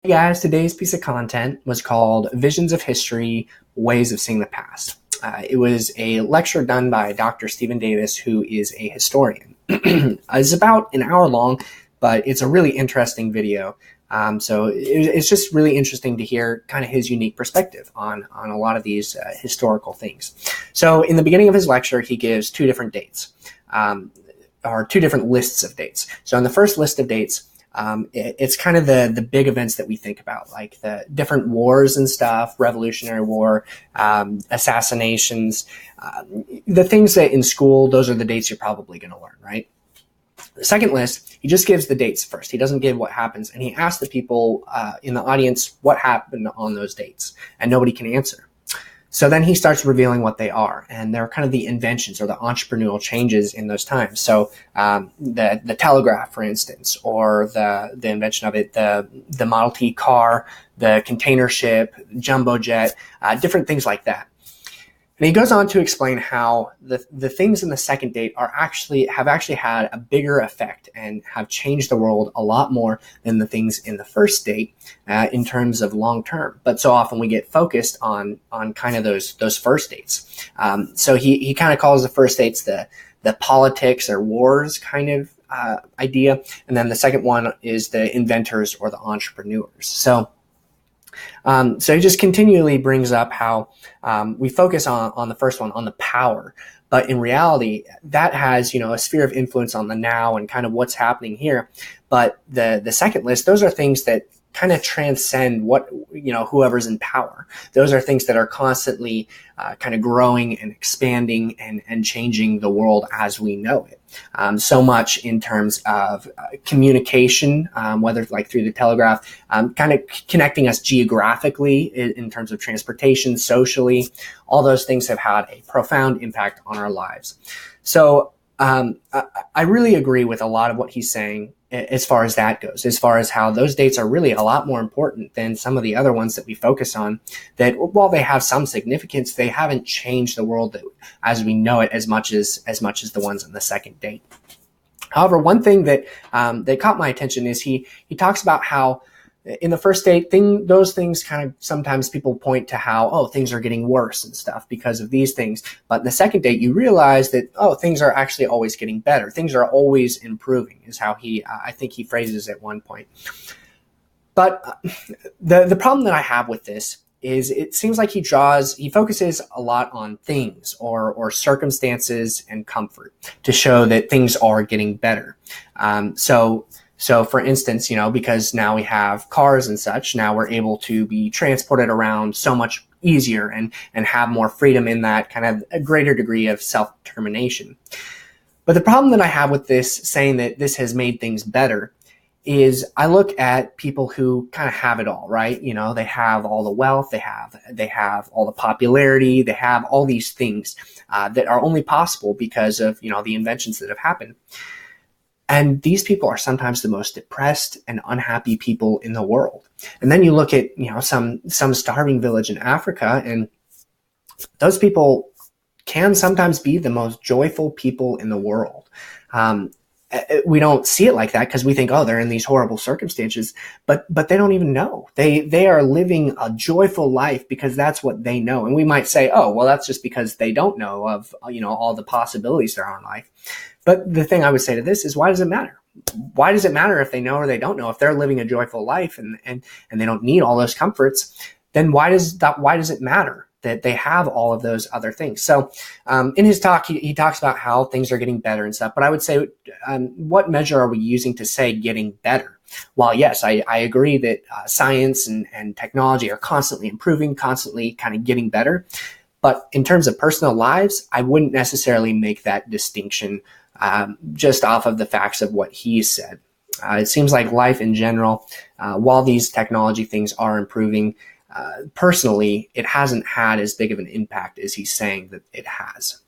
Hey guys, today's piece of content was called Visions of History, Ways of Seeing the Past. It was a lecture done by Dr. Stephen Davies, who is a historian. It's about an hour long, but it's a really interesting video. It's just really interesting to hear kind of his unique perspective on a lot of these historical things. So in the beginning of his lecture, he gives two different dates, or two different lists of dates. So in the first list of dates, it's kind of the big events that we think about, like the different wars and stuff, Revolutionary War, assassinations, the things that in school, those are the dates you're probably going to learn, right? The second list, he just gives the dates first. He doesn't give what happens. And he asks the people in the audience what happened on those dates, and nobody can answer. So then he starts revealing what they are, and they're kind of the inventions or the entrepreneurial changes in those times. So the telegraph, for instance, or the invention of it, the Model T car, the container ship, jumbo jet, different things like that. And he goes on to explain how the things in the second date have actually had a bigger effect and have changed the world a lot more than the things in the first date in terms of long term. But so often we get focused on kind of those first dates. So he kind of calls the first dates the politics or wars kind of idea, and then the second one is the inventors or the entrepreneurs. So he just continually brings up how we focus on the first one, on the power. But in reality, that has, a sphere of influence on the now and kind of what's happening here. But the second list, those are things that kind of transcend whoever's in power. Those are things that are constantly kind of growing and expanding and changing the world as we know it. So much in terms of communication, whether like through the telegraph, kind of connecting us geographically in terms of transportation, socially. All those things have had a profound impact on our lives. So I really agree with a lot of what he's saying as far as that goes, as far as how those dates are really a lot more important than some of the other ones that we focus on, that while they have some significance, they haven't changed the world as we know it as much as the ones on the second date. However, one thing that caught my attention is he talks about how in the first date those things kind of sometimes people point to how, things are getting worse and stuff because of these things. But in the second date, you realize that, things are actually always getting better. Things are always improving is how I think he phrases it at one point. But the problem that I have with this is it seems like he focuses a lot on things or circumstances and comfort to show that things are getting better. So for instance, because now we have cars and such, now we're able to be transported around so much easier and have more freedom in that kind of a greater degree of self-determination. But the problem that I have with this saying that this has made things better is I look at people who kind of have it all, right? They have all the wealth, they have all the popularity, they have all these things that are only possible because of, the inventions that have happened. And these people are sometimes the most depressed and unhappy people in the world. And then you look at, some starving village in Africa, and those people can sometimes be the most joyful people in the world. We don't see it like that because we think, they're in these horrible circumstances, but they don't even know. They are living a joyful life because that's what they know. And we might say, that's just because they don't know of, all the possibilities there are in life. But the thing I would say to this is, why does it matter? Why does it matter if they know or they don't know? If they're living a joyful life and they don't need all those comforts, then why does it matter that they have all of those other things? So in his talk, he talks about how things are getting better and stuff. But I would say, what measure are we using to say getting better? While yes, I agree that science and technology are constantly improving, constantly kind of getting better. But in terms of personal lives, I wouldn't necessarily make that distinction just off of the facts of what he said. It seems like life in general, while these technology things are improving, personally, it hasn't had as big of an impact as he's saying that it has.